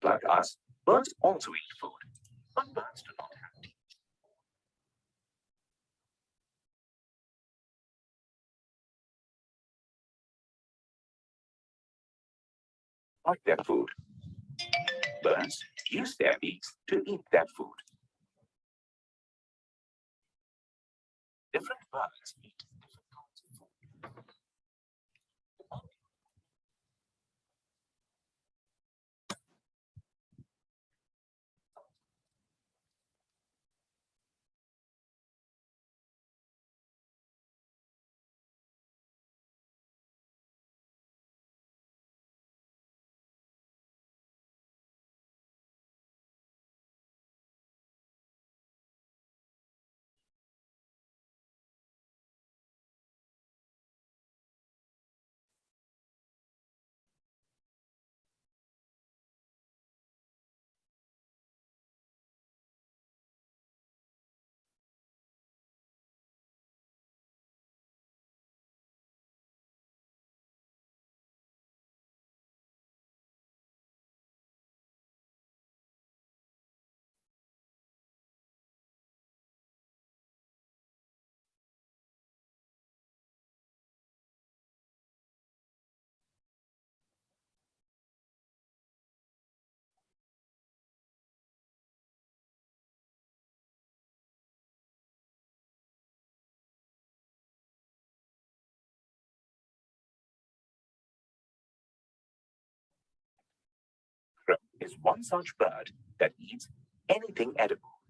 Like us, birds also eat food, but birds do not have teeth. Like their food, birds use their beaks to eat their food. Different birds eat different kinds of food. Crow is one such bird that eats anything edible.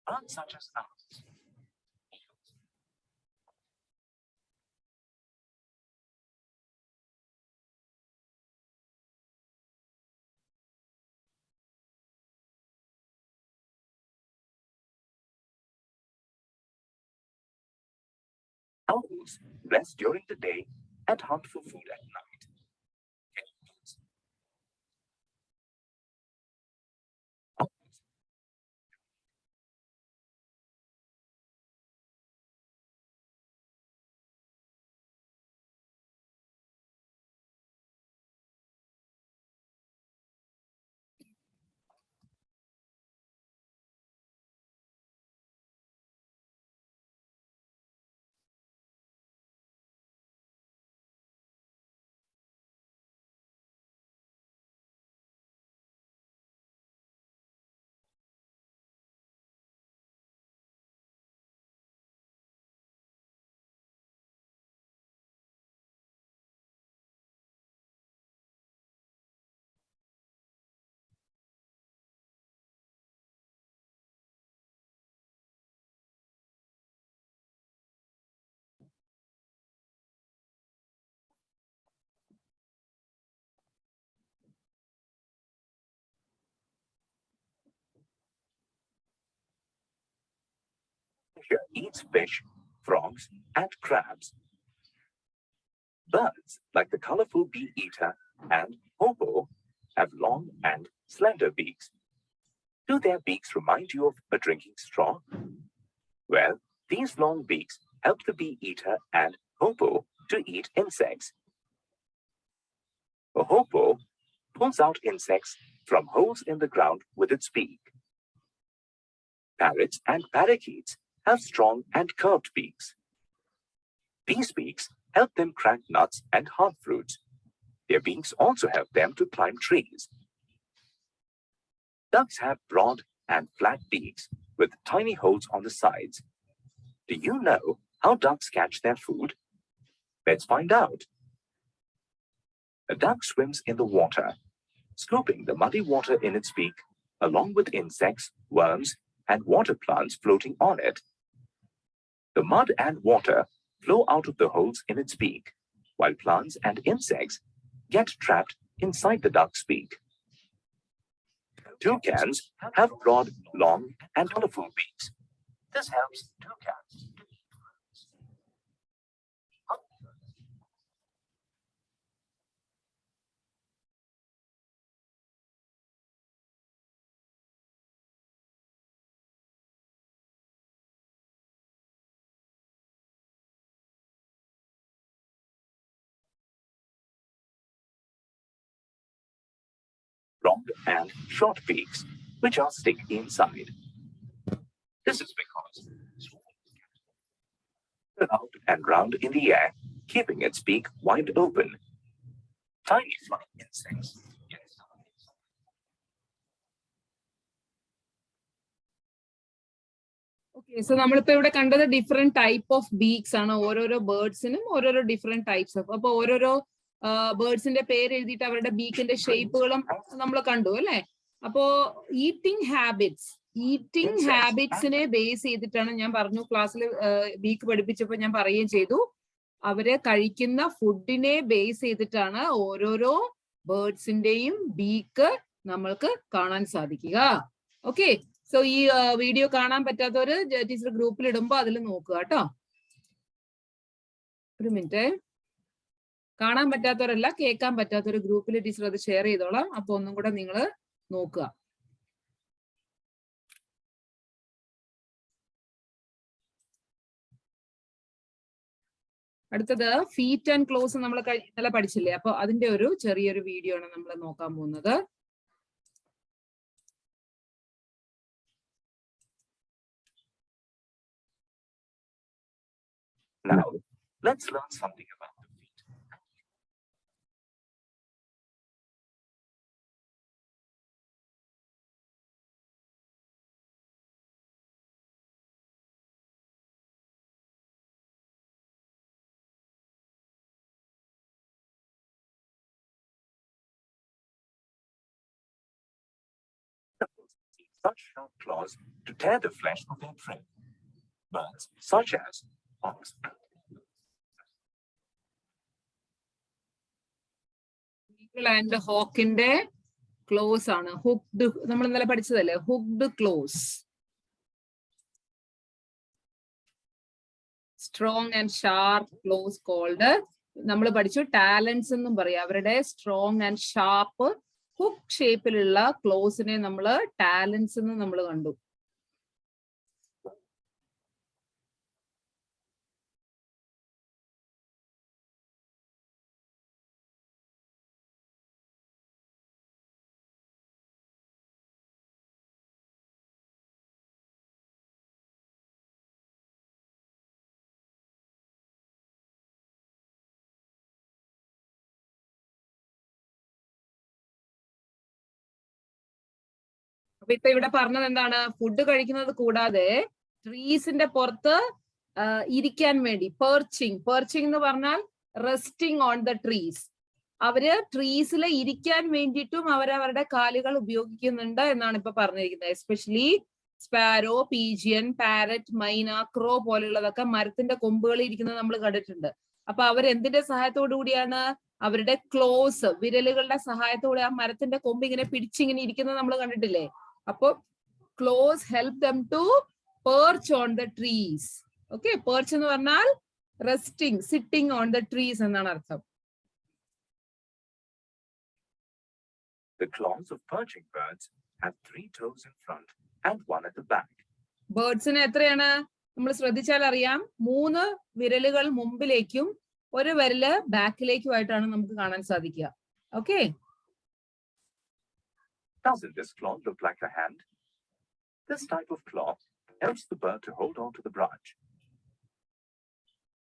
Birds such as owls, owls rest during the day and hunt for food at night. Fisher eats fish, frogs, and crabs. Birds, like the colorful bee eater and hobo, have long and slender beaks. Do their beaks remind you of a drinking straw? Well, these long beaks help the bee eater and hobo to eat insects. A hobo pulls out insects from holes in the ground with its beak. Parrots and parakeets have strong and curved beaks. These beaks help them crack nuts and hard fruits. Their beaks also help them to climb trees. Ducks have broad and flat beaks with tiny holes on the sides. Do you know how ducks catch their food? Let's find out. A duck swims in the water, scooping the muddy water in its beak, along with insects, worms, and water plants floating on it. The mud and water flow out of the holes in its beak, while plants and insects get trapped inside the duck's beak. Toucans have broad, long, and colorful beaks. This helps toucans long and short beaks, which are sticky inside. This is because round and round in the air, keeping its beak wide open. Tiny flying insects. Okay, so നമ്മളിപ്പോ ഇവിടെ കണ്ടത് different type of beaks ആണ്. ഓരോരോ ബേർഡ്സിനും ഓരോരോ different types of. അപ്പൊ ഓരോരോ ബേർഡ്സിന്റെ പേര് എഴുതിയിട്ട് അവരുടെ ബീക്കിന്റെ ഷേപ്പുകളും നമ്മൾ കണ്ടു അല്ലെ. അപ്പോ ഈറ്റിംഗ് ഹാബിറ്റ്സിനെ ബേസ് ചെയ്തിട്ടാണ് ഞാൻ പറഞ്ഞു ക്ലാസ്സിൽ ബീക്ക് പഠിപ്പിച്ചപ്പോ ഞാൻ പറയുകയും ചെയ്തു. അവര് കഴിക്കുന്ന ഫുഡിനെ ബേസ് ചെയ്തിട്ടാണ് ഓരോരോ ബേർഡ്സിന്റെയും ബീക്ക് നമ്മൾക്ക് കാണാൻ സാധിക്കുക. ഓക്കെ, സോ ഈ വീഡിയോ കാണാൻ പറ്റാത്തവര് ടീച്ചർ ഗ്രൂപ്പിൽ ഇടുമ്പോ അതിൽ നോക്കുക കേട്ടോ. ഒരു മിനിറ്റ്, കാണാൻ പറ്റാത്തവരല്ല കേൾക്കാൻ പറ്റാത്തൊരു ഗ്രൂപ്പിൽ ടീച്ചർ അത് ഷെയർ ചെയ്തോളാം. അപ്പൊ ഒന്നും കൂടെ നിങ്ങൾ നോക്കുക. അടുത്തത് ഫീറ്റ് ആൻഡ് ക്ലോസ് നമ്മൾ ഇന്നലെ പഠിച്ചില്ലേ. അപ്പൊ അതിന്റെ ഒരു ചെറിയൊരു വീഡിയോ ആണ് നമ്മൾ നോക്കാൻ പോകുന്നത്. Now, let's learn something about the feet. Such sharp claws to tear the flesh of their prey. Birds such as hawks. And ഹോക്കിന്റെ ക്ലോസ് ആണ് ഹുക്ഡ്. നമ്മൾ ഇന്നലെ പഠിച്ചതല്ലേ hooked claws. Strong and sharp claws called നമ്മൾ പഠിച്ചു talents എന്നും പറയാം. അവരുടെ സ്ട്രോങ് ആൻഡ് ഷാർപ്പ് ഹുക്ക് ഷേപ്പിലുള്ള ക്ലോസിനെ നമ്മൾ ടാലൻസ് എന്ന് നമ്മൾ കണ്ടു. അപ്പൊ ഇപ്പൊ ഇവിടെ പറഞ്ഞത് എന്താണ്? ഫുഡ് കഴിക്കുന്നത് കൂടാതെ ട്രീസിന്റെ പുറത്ത് ഇരിക്കാൻ വേണ്ടി പെർച്ചിങ് എന്ന് പറഞ്ഞാൽ റെസ്റ്റിംഗ് ഓൺ ദ ട്രീസ്. അവര് ട്രീസിൽ ഇരിക്കാൻ വേണ്ടിയിട്ടും അവരവരുടെ കാലുകൾ ഉപയോഗിക്കുന്നുണ്ട് എന്നാണ് ഇപ്പൊ പറഞ്ഞിരിക്കുന്നത്. എസ്പെഷ്യലി സ്പാരോ, പീജിയൻ, പാരറ്റ്, മൈന, ക്രോ പോലുള്ളതൊക്കെ മരത്തിന്റെ കൊമ്പുകളിൽ ഇരിക്കുന്നത് നമ്മൾ കണ്ടിട്ടുണ്ട്. അപ്പൊ അവരെന്തിന്റെ സഹായത്തോടു കൂടിയാണ്? അവരുടെ ക്ലോസ്, വിരലുകളുടെ സഹായത്തോടെ ആ മരത്തിന്റെ കൊമ്പ് ഇങ്ങനെ പിടിച്ചിങ്ങനെ ഇരിക്കുന്നത് നമ്മൾ കണ്ടിട്ടില്ലേ? അപ്പൊ claws help them to perch on the trees. Okay, perch എന്ന് പറഞ്ഞാൽ resting, sitting on the trees എന്നാണ് അർത്ഥം. The claws of perching birds have 3 toes in front and 1 at the back. ബേർഡ്സിന് എത്രയാണ്? നമ്മൾ ശ്രദ്ധിച്ചാൽ അറിയാം, 3 വിരലുകൾ മുമ്പിലേക്കും 1 വിരല് ബാക്കിലേക്കുമായിട്ടാണ് നമുക്ക് കാണാൻ സാധിക്കുക. Okay, Doesn't this claw look like a hand? This type of claw helps the bird to hold on to the branch.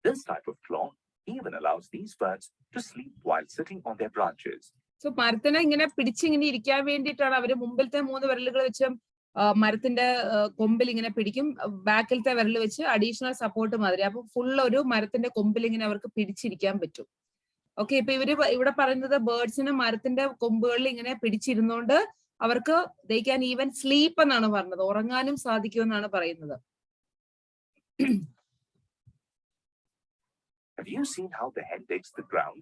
This type of claw even allows these birds to sleep while sitting on their branches. So മരത്തിനെ ഇങ്ങനെ പിടിച്ചിങ്ങനെ ഇരിക്കാൻ വേണ്ടിയിട്ടാണ് അവര് മുമ്പിലത്തെ 3 വിരലുകൾ വെച്ച് മരത്തിന്റെ കൊമ്പിൽ ഇങ്ങനെ പിടിക്കും, ബാക്കിലത്തെ വിരൽ വെച്ച് അഡീഷണൽ സപ്പോർട്ട് മാതിരി. അപ്പൊ ഫുൾ ഒരു മരത്തിന്റെ കൊമ്പിൽ ഇങ്ങനെ അവർക്ക് പിടിച്ചിരിക്കാൻ പറ്റും. ഓക്കെ, ഇപ്പൊ ഇവിടെ പറയുന്നത് ബേർഡ്സിന് മരത്തിന്റെ കൊമ്പുകളിൽ ഇങ്ങനെ പിടിച്ചിരുന്നോണ്ട് അവർക്ക് they can even sleep എന്നാണ് പറഞ്ഞത്, ഉറങ്ങാനും സാധിക്കുമെന്നാണ് പറയുന്നത്. Have you seen how the hen digs the ground?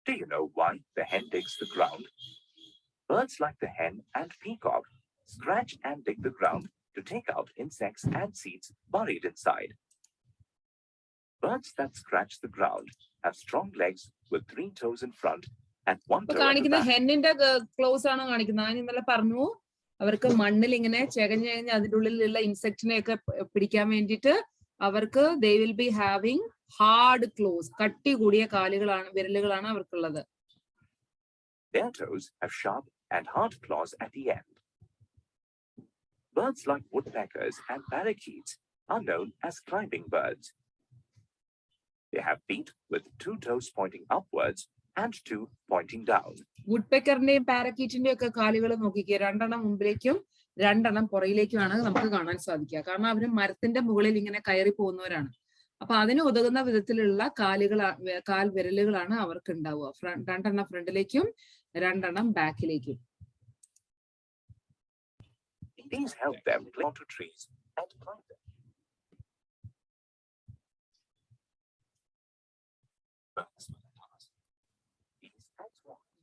Do you know why the hen digs the ground? Birds like the hen and peacock scratch and dig the ground to take out insects and seeds buried inside. Birds that scratch the ground have strong legs with 3 toes in front and 1 toe at the കാണിക്കുന്ന back. ഹെന്നിന്റെ close ആണ് കാണിക്കുന്നത്. ഞാൻ ഇന്നലെ പറഞ്ഞു അവർക്ക് മണ്ണിൽ ഇങ്ങനെ ചകഞ്ഞ് അതിന്റെ ഉള്ളിലുള്ള ഇൻസെക്റ്റിനെ ഒക്കെ പിടിക്കാൻ വേണ്ടിയിട്ട് അവർക്ക് they will be having hard claws, കട്ടി കൂടിയ കാലുകളാണ്, വിരലുകളാണ് അവർക്കുള്ളത്. Their toes have sharp and hard claws at the end. Birds like woodpeckers and parakeets are known as climbing birds. They have feet with 2 toes pointing upwards and 2 pointing down. വുഡ്പെക്കറിന്റെയും പാരക്കീറ്റിന്റെയും ഒക്കെ കാലുകൾ നോക്കിക്കേ, 2 എണ്ണം മുമ്പിലേക്കും 2 എണ്ണം പുറയിലേക്കുമാണ് നമുക്ക് കാണാൻ സാധിക്കുക. കാരണം അവർ മരത്തിന്റെ മുകളിൽ ഇങ്ങനെ കയറി പോകുന്നവരാണ്. അപ്പൊ അതിന് ഉതകുന്ന വിധത്തിലുള്ള കാൽ വിരലുകളാണ് അവർക്ക് ഉണ്ടാവുക. 2 എണ്ണം ഫ്രണ്ടിലേക്കും 2 എണ്ണം ബാക്കിലേക്കും. These help them climb onto trees and climb them.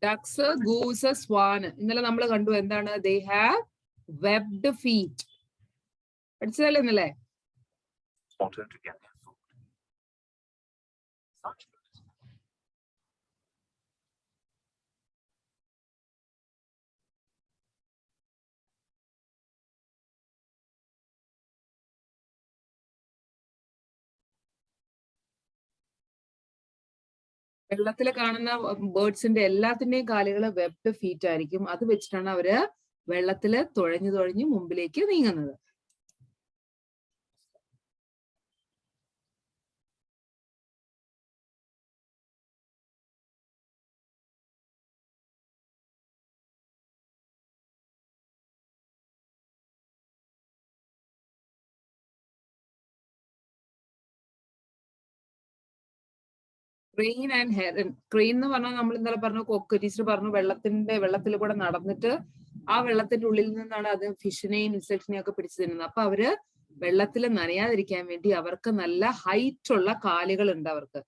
Ducks, goose, swan ഇന്നലെ നമ്മൾ കണ്ടു. എന്താണ്? they have webbed feet. പഠിച്ചതല്ലേ ഇന്നലെ? Water to get their food. Such birds വെള്ളത്തിൽ കാണുന്ന ബേർഡ്സിന്റെ എല്ലാത്തിന്റെയും കാലുകൾ വെബ്ഡ് ഫീറ്റ് ആയിരിക്കും. അത് വെച്ചിട്ടാണ് അവര് വെള്ളത്തിൽ തുഴഞ്ഞു തുഴഞ്ഞു മുമ്പിലേക്ക് നീങ്ങുന്നത്. Crane and ഹെറൻ. ക്രെയിൻ എന്ന് പറഞ്ഞാൽ നമ്മൾ ഇന്നലെ പറഞ്ഞു, ടീച്ചർ പറഞ്ഞു, വെള്ളത്തിൽ കൂടെ നടന്നിട്ട് ആ വെള്ളത്തിന്റെ ഉള്ളിൽ നിന്നാണ് അത് ഫിഷിനെയും ഇൻസെക്റ്റിനെയും ഒക്കെ പിടിച്ചു തിന്നുന്നത്. അപ്പൊ അവര് വെള്ളത്തിൽ നനയാതിരിക്കാൻ വേണ്ടി അവർക്ക് നല്ല ഹൈറ്റ് ഉള്ള കാലുകൾ ഉണ്ട് അവർക്ക്.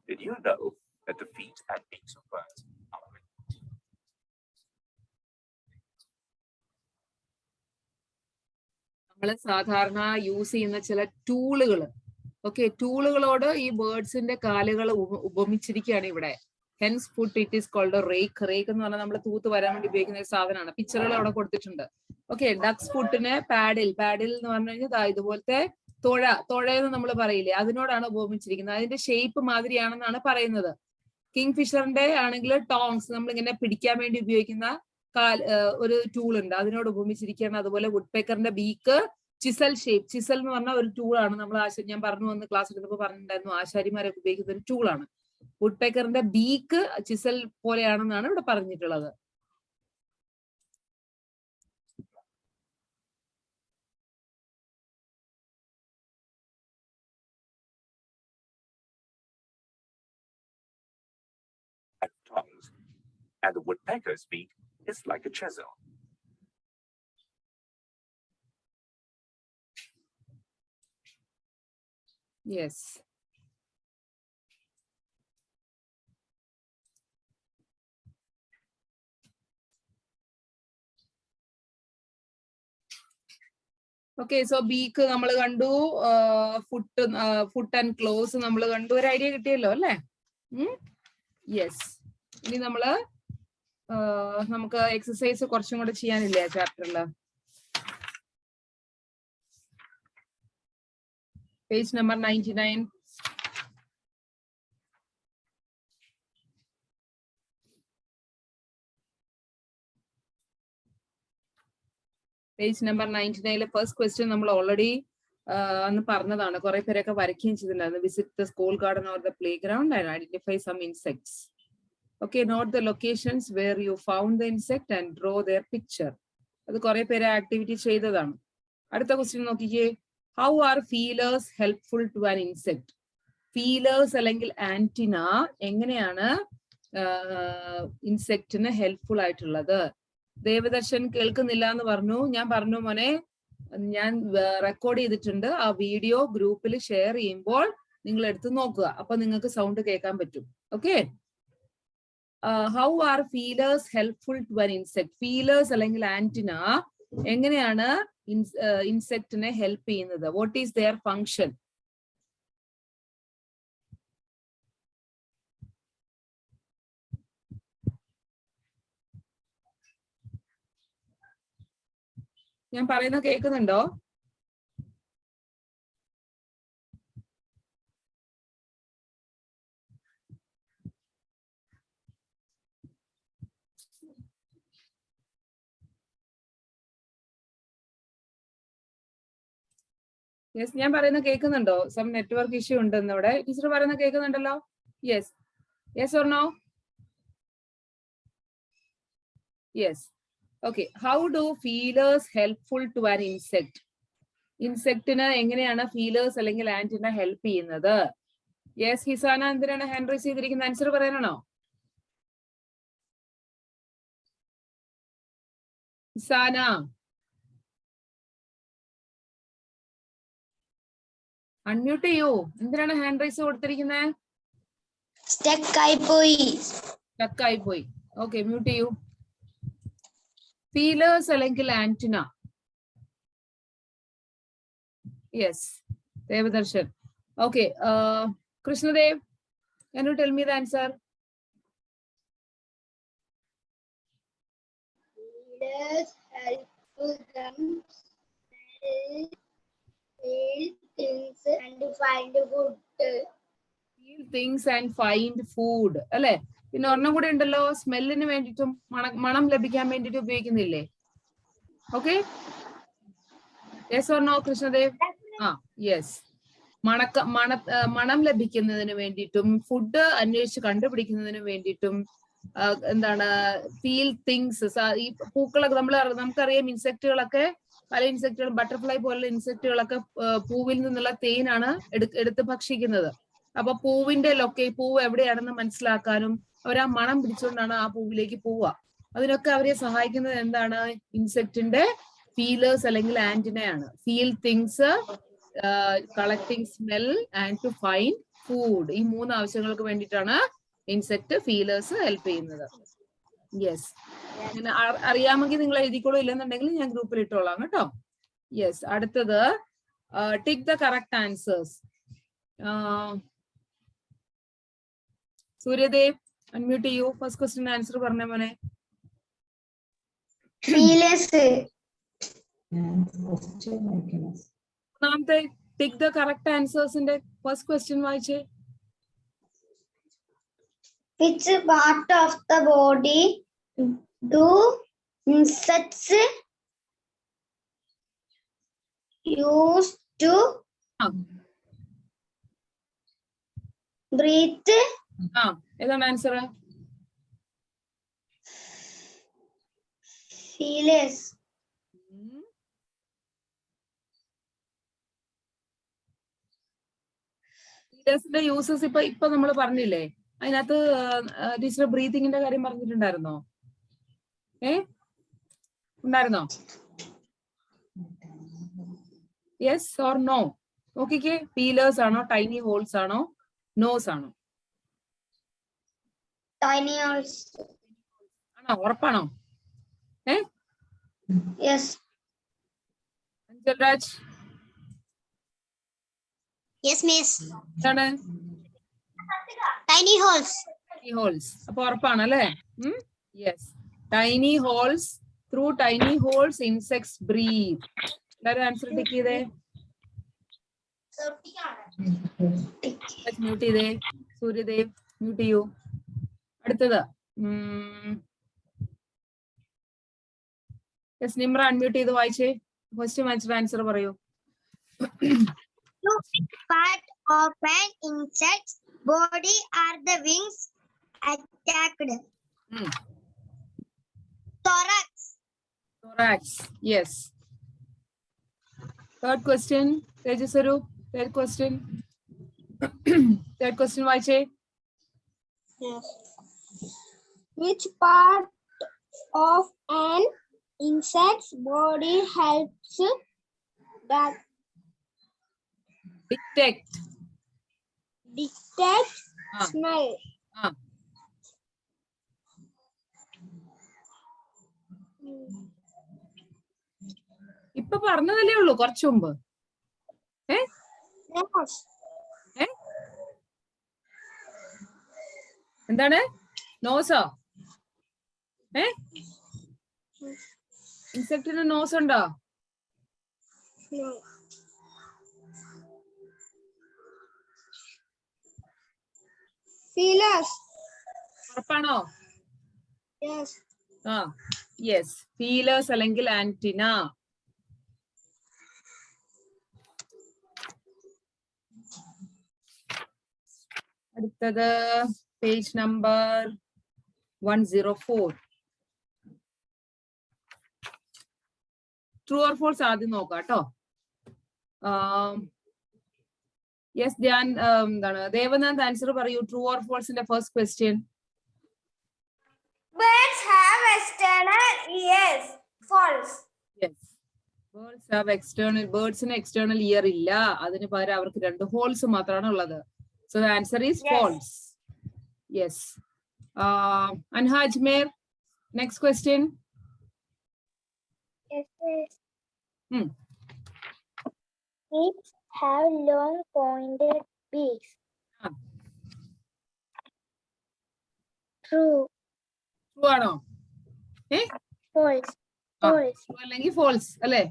Did you know that the feet and beaks of birds are നമ്മൾ സാധാരണ യൂസ് ചെയ്യുന്ന ചില ടൂളുകൾ, ടൂളുകളോട് ഈ ബേർഡ്സിന്റെ കാലുകൾ ഉപമിച്ചിരിക്കുകയാണ് ഇവിടെ. Hence foot it is called rake. Rake എന്ന് പറഞ്ഞാൽ നമ്മൾ തൂത്ത് വരാൻ വേണ്ടി ഉപയോഗിക്കുന്ന ഒരു സാധനമാണ്. പിക്ചറുകൾ അവിടെ കൊടുത്തിട്ടുണ്ട്. ഡക്സ് ഫുട്ടിന് പാഡിൽ എന്ന് പറഞ്ഞു കഴിഞ്ഞാൽ ഇതുപോലത്തെ തുഴയെന്ന് നമ്മൾ പറയില്ലേ, അതിനോടാണ് ഉപമിച്ചിരിക്കുന്നത്. അതിന്റെ ഷേപ്പ് മാതിരിയാണെന്നാണ് പറയുന്നത്. കിങ് ഫിഷറിന്റെ ആണെങ്കിൽ ടോങ്സ്, നമ്മളിങ്ങനെ പിടിക്കാൻ വേണ്ടി ഉപയോഗിക്കുന്ന ഒരു ടൂൾ ഉണ്ട്, അതിനോട് ഉപമിച്ചിരിക്കുകയാണ്. അതുപോലെ വുഡ്പെക്കറിന്റെ ബീക്ക് ചിസൽ ഷേപ്പ്. ചിസൽ എന്ന് പറഞ്ഞ ഒരു ടൂളാണ്. നമ്മൾ ഞാൻ പറഞ്ഞു വന്ന് ക്ലാസ് എടുത്തപ്പോൾ പറഞ്ഞിട്ടുണ്ടായിരുന്നു, ആശാരിമാരൊക്കെ ഉപയോഗിക്കുന്ന ഒരു ടൂളാണ്. വുഡ്പെക്കറിന്റെ ബീക്ക് ചിസൽ പോലെയാണെന്നാണ് ഇവിടെ പറഞ്ഞിട്ടുള്ളത്. and the woodpecker's beak is like a chisel. Yes. So beak നമ്മൾ കണ്ടു, ഫുട്ട് ആൻഡ് ക്ലോസ് നമ്മൾ കണ്ടു. ഒരു ഐഡിയ കിട്ടിയല്ലോ അല്ലേ? യെസ്. ഇനി നമുക്ക് എക്സസൈസ് കുറച്ചും കൂടെ ചെയ്യാനില്ലേ ആ ചാപ്റ്ററില്? Page number 99. Page number 99 first question നമ്മൾ ഓൾറെഡി അന്ന് പറഞ്ഞതാണ്. കുറെ പേരൊക്കെ വരയ്ക്കുകയും ചെയ്തിട്ടുണ്ടായിരുന്നു. Visit the school garden or the playground and identify some insects. Note the locations where you found the insect and draw their picture. അത് കുറെ പേര് ആക്ടിവിറ്റി ചെയ്തതാണ്. അടുത്ത ക്വസ്റ്റ്യൻ നോക്കിക്കേ. How are feelers helpful to an insect? Feelers അല്ലെങ്കിൽ antenna എങ്ങനെയാണ് ഇൻസെക്റ്റിന് helpful ആയിട്ടുള്ളത്? ദേവദർശൻ കേൾക്കുന്നില്ല എന്ന് പറഞ്ഞു. ഞാൻ പറഞ്ഞു മോനെ, ഞാൻ റെക്കോർഡ് ചെയ്തിട്ടുണ്ട്. ആ വീഡിയോ ഗ്രൂപ്പിൽ ഷെയർ ചെയ്യുമ്പോൾ നിങ്ങൾ എടുത്ത് നോക്കുക, അപ്പൊ നിങ്ങൾക്ക് സൗണ്ട് കേൾക്കാൻ പറ്റും. How are feelers helpful to an insect? Feelers അല്ലെങ്കിൽ ആന്റിന എങ്ങനെയാണ് ഇൻസെക്റ്റിനെ ഹെൽപ്പ് ചെയ്യുന്നത്? What is their function? ഞാൻ പറയുന്നത് കേൾക്കുന്നുണ്ടോ? യെസ്, ഞാൻ പറയുന്നത് കേൾക്കുന്നുണ്ടോ? സം നെറ്റ്വർക്ക് ഇഷ്യൂ ഉണ്ടെന്ന് ഇവിടെ. ടീച്ചർ പറയുന്നത് കേൾക്കുന്നുണ്ടല്ലോ? Yes, yes or no? Yes. Okay. How do feelers helpful to an insect? ഇൻസെക്ടിന് എങ്ങനെയാണ് ഫീലേഴ്സ് അല്ലെങ്കിൽ ആന്റിന ഹെൽപ്പ് ചെയ്യുന്നത്? യെസ്, ഹിസാന എന്തിനാണ് ഹാൻഡ് റൈസ് ചെയ്തിരിക്കുന്നത്? ആൻസർ പറയാനാണോ? ഹിസാന, അൺമ്യൂട്ട് ചെയ്യൂ. എന്തിനാണ് ഹാൻഡ് റൈസ് കൊടുത്തിരിക്കുന്നത്? സ്റ്റക്ക് ആയിപ്പോയി. ഓക്കെ, മ്യൂട്ട് ചെയ്യൂ. ഫീലേഴ്സ് അല്ലെങ്കിൽ antenna. Yes, Devadarshan. Okay, Krishnadev, can you tell me the answer? Feelers help them feel things and find food. Feel things and find food. അല്ലെ? പിന്നെ ഒരെണ്ണം കൂടെ ഉണ്ടല്ലോ, സ്മെല്ലിന് വേണ്ടിയിട്ടും മണം ലഭിക്കാൻ വേണ്ടിട്ട് ഉപയോഗിക്കുന്നില്ലേ? Okay, yes or no Krishnadev? Yes. മണം ലഭിക്കുന്നതിന് വേണ്ടിയിട്ടും ഫുഡ് അന്വേഷിച്ച് കണ്ടുപിടിക്കുന്നതിന് വേണ്ടിയിട്ടും എന്താണ് ഫീൽ തിങ്സ്. ഈ പൂക്കളൊക്കെ നമുക്കറിയാം, ഇൻസെക്റ്റുകളൊക്കെ, പല ഇൻസെക്റ്റുകളും ബട്ടർഫ്ലൈ പോലുള്ള ഇൻസെക്റ്റുകളൊക്കെ പൂവിൽ നിന്നുള്ള തേനാണ് എടുത്ത് ഭക്ഷിക്കുന്നത്. അപ്പൊ പൂവിന്റെ പൂവ് എവിടെയാണെന്ന് മനസ്സിലാക്കാനും അവർ ആ മണം പിടിച്ചുകൊണ്ടാണ് ആ പൂവിലേക്ക് പോവുക. അതിനൊക്കെ അവരെ സഹായിക്കുന്നത് എന്താണ്? ഇൻസെക്റ്റിന്റെ ഫീലേഴ്സ് അല്ലെങ്കിൽ ആന്റിനയാണ്. Feel things, collecting smell and to find food. ഈ 3 ആവശ്യങ്ങൾക്ക് വേണ്ടിയിട്ടാണ് ഇൻസെക്ട് ഫീലേഴ്സ് ഹെൽപ്പ് ചെയ്യുന്നത്. യെസ്, അങ്ങനെ അറിയാമെങ്കിൽ നിങ്ങൾ എഴുതിക്കോളൂ, ഇല്ലെന്നുണ്ടെങ്കിൽ ഞാൻ ഗ്രൂപ്പിൽ ഇട്ടോളാം കേട്ടോ. യെസ്, അടുത്തത് tick the correct answers. Suryadev, unmute ചെയ്യൂ. ഫസ്റ്റ് ക്വസ്റ്റ്യൻ ആൻസർ പറഞ്ഞ മോനെ. ഒന്നാമത്തെ ടിക്ക് ദ കറക്റ്റ് ആൻസേഴ്സിന്റെ ഫസ്റ്റ് ക്വസ്റ്റ്യൻ വായിച്ചേ. Which part of the body do insects use to breathe? ഏതാണ് ആൻസർ? Feelers. ഫീലേഴ്സിന്റെ യൂസസ് ഇപ്പൊ നമ്മൾ പറഞ്ഞില്ലേ? അതിനകത്ത് ടീച്ചർ ബ്രീതിങ്ങിന്റെ കാര്യം പറഞ്ഞിട്ടുണ്ടായിരുന്നോ? ഉണ്ടായിരുന്നോ? Yes or no? നോക്കിക്കേ, ഫീലേഴ്സ് ആണോ, ടൈനി ഹോൾസ് ആണോ, നോസ് ആണോ? Tiny holes. ആണോ? ഉറപ്പാണോ? Yes. Anchalraj, Yes, miss. എന്താണ്? Tiny holes. ഹോൾസ്. അപ്പൊ ഉറപ്പാണ് അല്ലേ? Yes, tiny holes. Through tiny holes insects breathe. എല്ലാവരും ആൻസർ ടിക്ക് ചെയ്തേ. മ്യൂട്ട് ചെയ്തേ. സൂര്യദേവ്, മ്യൂട്ട് ചെയ്യൂ. അടുത്തത് നിമ്ര, അൺമ്യൂട്ട് ചെയ്ത് വായിച്ചേ. ഫസ്റ്റ് വായിച്ചിട്ട് ആൻസർ പറയൂ. Part of an insect's body are the wings attacked. Thorax. Yes. Third question, Tejasaru. Third question. Third question വായിച്ചേ. Yes. Which part of an insect's body helps that detect smell? ഇപ്പൊ പറഞ്ഞതല്ലേ ഉള്ളൂ കുറച്ചു മുമ്പ്. എന്താണ്? നോസോ? ഇൻസെക്ടിന് നോസ് ഉണ്ടോ? Feelers. ഉറപ്പാണോ? Yes. യെസ്, ഫീലേഴ്സ് അല്ലെങ്കിൽ ആന്റിന. അടുത്തത് page number 104. True or false ആദ്യം നോക്കാം കേട്ടോ. യെസ് ധ്യാൻ, എന്താണ് ദേവനാഥ് ആൻസർ പറയൂ. ട്രൂ ഓർ ഫോൾസിന്റെ first question. Birds have external ears. False. Yes, birds have external, birdsന് external ear ഇല്ല. അതിന് പകരം അവർക്ക് 2 holes മാത്രമാണ് ഉള്ളത്. So the answer is Yes. false. Yes. Anha Ajmer, next question. Yes, yes. Sheep have long pointed beaks. Ah. True. True ആണോ? False. Ah. False. അല്ലെങ്കിൽ false അല്ലേ?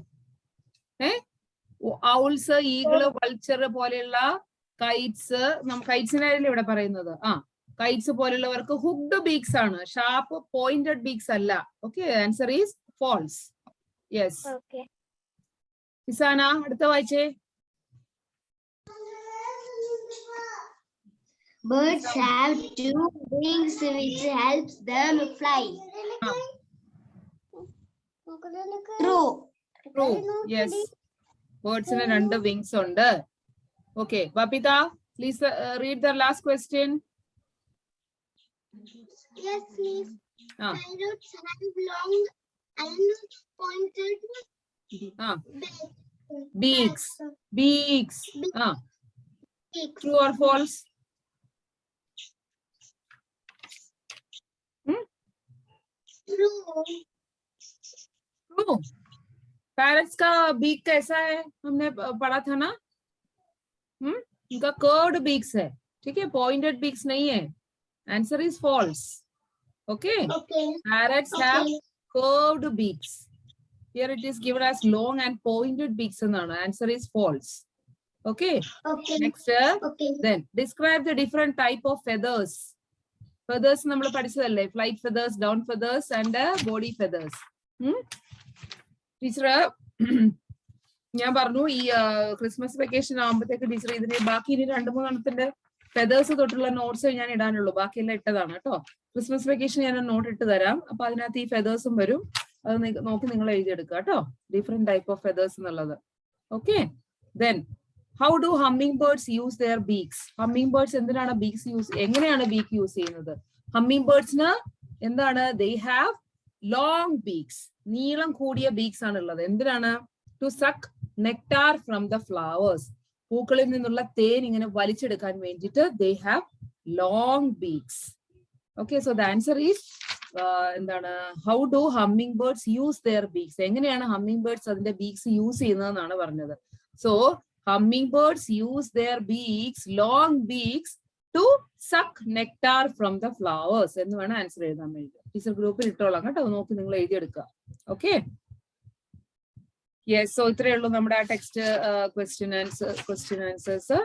ഔൾസ്, ഈഗിള്, വൾച്ചർ പോലെയുള്ള കൈറ്റ്സ്, കൈറ്റ്സിനായാലും ഇവിടെ പറയുന്നത് കൈറ്റ്സ് പോലുള്ളവർക്ക് ഹുക്ഡ് ബീക്സ് ആണ്, sharp pointed beaks അല്ല. Okay, answer is false. Yes. Okay. Isana അടുത്ത വായിച്ചേ. Birds have 2 wings which helps them fly. True. True. Yes. ബേർഡ്സിന് 2 വിങ്സ് ഉണ്ട്. Okay, Babitha please read the last question. Yes, please. Parrots have long and pointed beaks. Beaks. True or false? True. True. Parrots का beak कैसा है, हमने पढ़ा था ना. इनका कर्व्ड बीक्स है, ठीक है, पॉइंटेड बीक्स नहीं है. Answer is false. Okay, Okay. Parrots have curved beaks. Here it is given as long and pointed beaks എന്നാണ്. Answer is false. Okay. Okay. Next, Okay. then describe the different type of feathers. Feathers നമ്മൾ പഠിച്ചതല്ലേ, flight feathers, down feathers and body feathers. Teacher ഞാൻ പറഞ്ഞു ഈ Christmas vacation ആകുമ്പോഴത്തേക്ക് teacher ഇതിന് ബാക്കി ഇനി 2-3 എണ്ണത്തിന്റെ ഫെദേഴ്സ് തൊട്ടുള്ള നോട്ട്സ് ഞാൻ ഇടാനുള്ളൂ, ബാക്കിയെല്ലാം ഇട്ടതാണ് കേട്ടോ. ക്രിസ്മസ് വെക്കേഷൻ ഞാൻ നോട്ട് ഇട്ട് തരാം, അപ്പൊ അതിനകത്ത് ഈ ഫെദേഴ്സും വരും, അത് നോക്കി നിങ്ങൾ എഴുതിയെടുക്കുക കേട്ടോ, ഡിഫറെന്റ് ടൈപ്പ് ഓഫ് ഫെദേഴ്സ് എന്നുള്ളത്. Okay, then how do hummingbirds use their beaks? Hummingbirds എന്തിനാണ് ബീക്സ് യൂസ്, എങ്ങനെയാണ് ബീക്ക് യൂസ് ചെയ്യുന്നത്? ഹമ്മിങ് ബേർഡ്സിന് എന്താണ്, ദേ ഹാവ് ലോങ് ബീക്സ്, നീളം കൂടിയ ബീക്സ് ആണ് ഉള്ളത്. എന്തിനാണ്? To suck nectar from the flowers, പൂക്കളിൽ നിന്നുള്ള തേൻ ഇങ്ങനെ വലിച്ചെടുക്കാൻ വേണ്ടിയിട്ട് they have long beaks. Okay, so the answer is എന്താണ്, how do hummingbirds use their beaks, എങ്ങനെയാണ് ഹമ്മിങ് ബേർഡ്സ് അതിന്റെ ബീക്സ് യൂസ് ചെയ്യുന്നതെന്നാണ് പറഞ്ഞത്. So hummingbirds use their beaks, long beaks, to suck nectar from the flowers എന്ന് വേണം answer എഴുതാൻ വേണ്ടി. Teacher ഗ്രൂപ്പിൽ ഇട്ടോളാം കേട്ടോ, നോക്കി നിങ്ങൾ എഴുതിയെടുക്കുക. Okay, yes. സോ ഇത്രയേ ഉള്ളൂ നമ്മുടെ ആ ടെക്സ്റ്റ് ക്വസ്റ്റ്യൻ ആൻസേഴ്സ്.